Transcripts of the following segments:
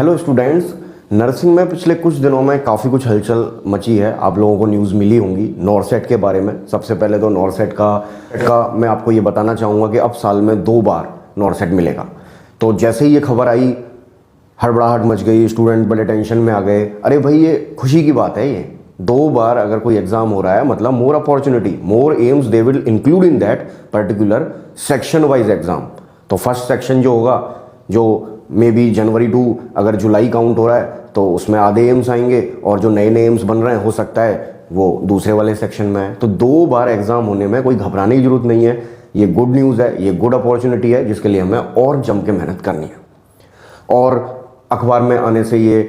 Hello students, nursing में पिछले कुछ दिनों में काफ़ी कुछ हलचल मची है। आप लोगों को न्यूज़ मिली होंगी नॉरसेट के बारे में। सबसे पहले तो नॉरसेट का मैं आपको ये बताना चाहूँगा कि अब साल में 2 बार नॉरसेट मिलेगा। तो जैसे ही ये खबर आई, हड़बड़ाहट मच गई, स्टूडेंट बड़े टेंशन में आ गए। अरे भाई, ये खुशी की बात है। ये 2 बार अगर कोई एग्जाम हो रहा है मतलब more opportunity, more AIIMS they will include in that particular section wise exam. तो फर्स्ट सेक्शन जो होगा, जो मे बी जनवरी टू अगर जुलाई काउंट हो रहा है, तो उसमें आधे एम्स आएंगे, और जो नए नए एम्स बन रहे हैं हो सकता है वो दूसरे वाले सेक्शन में है। तो 2 बार एग्जाम होने में कोई घबराने की जरूरत नहीं है। ये गुड न्यूज़ है, ये गुड अपॉर्चुनिटी है, जिसके लिए हमें और जम के मेहनत करनी है। और अखबार में आने से ये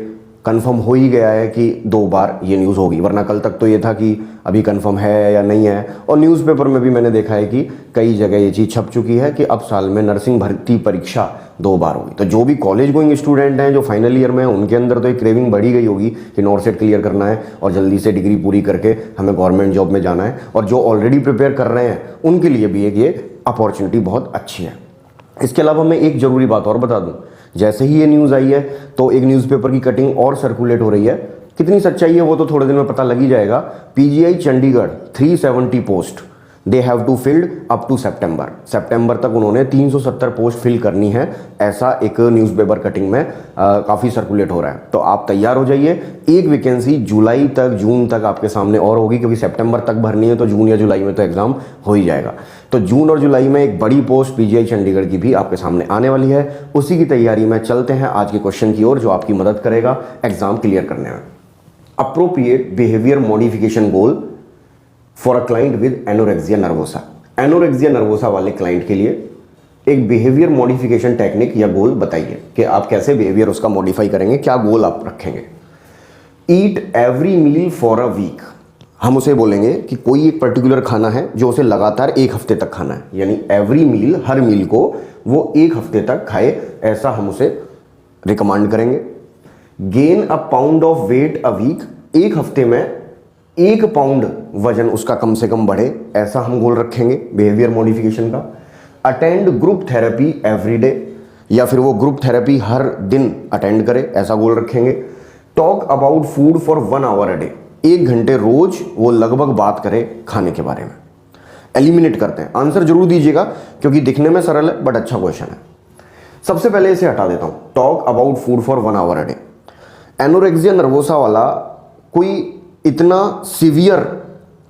कंफर्म हो ही गया है कि 2 बार ये न्यूज़ होगी, वरना कल तक तो ये था कि अभी कंफर्म है या नहीं है। और न्यूज़पेपर में भी मैंने देखा है कि कई जगह ये चीज़ छप चुकी है कि अब साल में नर्सिंग भर्ती परीक्षा 2 बार होगी। तो जो भी कॉलेज गोइंग स्टूडेंट हैं, जो फाइनल ईयर में हैं, उनके अंदर तो एक क्रेविंग बढ़ी गई होगी कि नॉरसेट क्लियर करना है और जल्दी से डिग्री पूरी करके हमें गवर्नमेंट जॉब में जाना है। और जो ऑलरेडी प्रिपेयर कर रहे हैं उनके लिए भी एक ये अपॉर्चुनिटी बहुत अच्छी है। इसके अलावा मैं एक ज़रूरी बात और बता दूं, जैसे ही ये न्यूज़ आई है तो एक न्यूज़पेपर की कटिंग और सर्कुलेट हो रही है। कितनी सच्चाई है वो तो थोड़े दिन में पता लग ही जाएगा। PGI Chandigarh 370 post they have to filled up to सितंबर तक उन्होंने 370 पोस्ट फिल करनी है। ऐसा एक न्यूज़पेपर कटिंग में काफ़ी सर्कुलेट हो रहा है। तो आप तैयार हो जाइए। एक वैकेंसी जुलाई तक, जून तक आपके सामने और होगी, क्योंकि सितंबर तक भरनी है तो जून या जुलाई में तो एग्जाम हो ही जाएगा। तो जून और जुलाई में एक बड़ी पोस्ट पीजीआई चंडीगढ़ की भी आपके सामने आने वाली है। उसी की तैयारी में चलते हैं आज के क्वेश्चन की ओर, जो आपकी मदद करेगा एग्जाम क्लियर करने में। Appropriate behaviour modification goal for a client with anorexia nervosa. Anorexia nervosa वाले क्लाइंट के लिए एक बिहेवियर मॉडिफिकेशन टेक्निक या गोल बताइए कि आप कैसे बिहेवियर उसका मॉडिफाई करेंगे, क्या गोल आप रखेंगे। Eat every meal for a week. हम उसे बोलेंगे कि कोई एक पर्टिकुलर खाना है जो उसे लगातार 1 हफ्ते तक खाना है, यानी एवरी मील, हर मील को वो 1 हफ्ते तक खाए, ऐसा हम उसे रिकमेंड करेंगे। Gain a pound of weight a week. 1 हफ्ते में 1 पाउंड वजन उसका कम से कम बढ़े, ऐसा हम गोल रखेंगे बिहेवियर मॉडिफिकेशन का। Attend group therapy every day, या फिर वो ग्रुप थेरेपी हर दिन अटेंड करे, ऐसा गोल रखेंगे। Talk about food for 1 hour a day. 1 घंटे रोज वो लगभग बात करे खाने के बारे में। एलिमिनेट करते हैं, आंसर जरूर दीजिएगा क्योंकि दिखने में सरल है बट अच्छा क्वेश्चन है। सबसे पहले इसे हटा देता हूं। Talk about food for 1 hour a day. Anorexia nervosa वाला कोई इतना सीवियर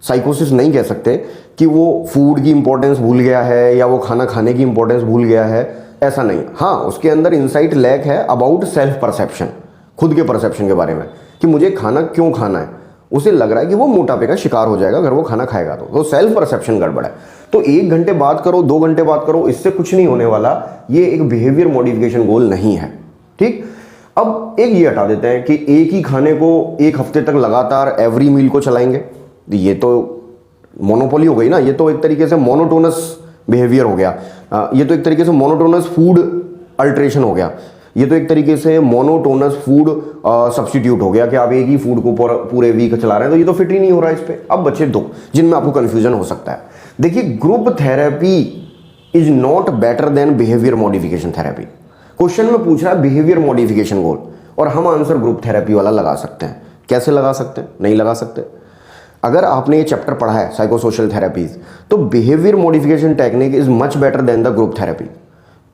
साइकोसिस नहीं कह सकते कि वो फूड की इंपॉर्टेंस भूल गया है या वो खाना खाने की इंपॉर्टेंस भूल गया है, ऐसा नहीं। हाँ, उसके अंदर इंसाइट लैक है अबाउट सेल्फ परसेप्शन, खुद के परसेप्शन के बारे में कि मुझे खाना क्यों खाना है। उसे लग रहा है कि वो मोटापे का शिकार हो जाएगा अगर वो खाना खाएगा तो सेल्फ परसेप्शन गड़बड़ है। तो 1 घंटे बात करो, 2 घंटे बात करो, इससे कुछ नहीं होने वाला। ये एक बिहेवियर मॉडिफिकेशन गोल नहीं है, ठीक। अब एक ये हटा देते हैं कि एक ही खाने को 1 हफ्ते तक लगातार एवरी मील को चलाएंगे। ये तो मोनोपोली हो गई ना, ये तो एक तरीके से मोनोटोनस बिहेवियर हो गया। ये तो एक तरीके से मोनोटोनस फूड अल्ट्रेशन हो गया। ये तो एक तरीके से मोनोटोनस फूड सब्स्टिट्यूट हो गया कि आप एक ही फूड को पूरे वीक चला रहे हैं। तो ये तो फिट ही नहीं हो रहा है इस पे। अब बचे 2 जिनमें आपको कंफ्यूजन हो सकता है। देखिए, group therapy is not better than behaviour modification therapy. Question में पूछ रहा है बिहेवियर मॉडिफिकेशन गोल, और हम आंसर ग्रुप थेरेपी वाला लगा सकते हैं। कैसे लगा सकते हैं? नहीं लगा सकते। अगर आपने ये चैप्टर पढ़ा है साइकोसोशल थेरेपीज, तो behaviour modification technique is much better than the group therapy.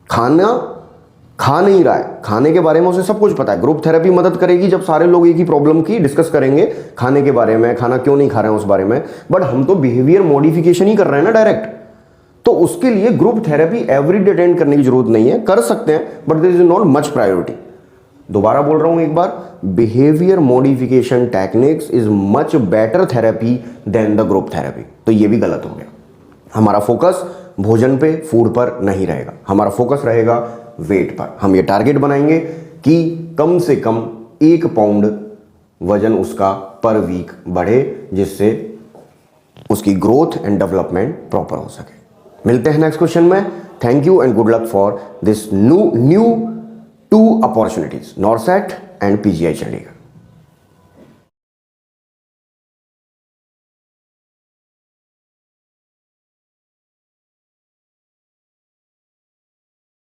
खाना खा नहीं रहा है, खाने के बारे में उसे सब कुछ पता है। ग्रुप थेरेपी मदद करेगी जब सारे लोग एक ही प्रॉब्लम की डिस्कस करेंगे, खाने के बारे में, खाना क्यों नहीं खा रहे हैं उस बारे में। बट हम तो बिहेवियर मॉडिफिकेशन ही कर रहे हैं ना डायरेक्ट। तो उसके लिए ग्रुप थेरेपी एवरीडे अटेंड करने की जरूरत नहीं है, कर सकते हैं but this is not much priority. दोबारा बोल रहा हूं एक बार, behaviour modification techniques is much better therapy than the group therapy. तो ये भी गलत हो गया। हमारा फोकस भोजन पे, फूड पर नहीं रहेगा, हमारा फोकस रहेगा वेट पर। हम ये टारगेट बनाएंगे कि कम से कम 1 पाउंड वजन उसका पर वीक बढ़े, जिससे उसकी ग्रोथ एंड डेवलपमेंट प्रॉपर हो सके। मिलते हैं नेक्स्ट क्वेश्चन में। Thank you and good luck for this new 2 opportunities, NORCET and PGI Chandigarh.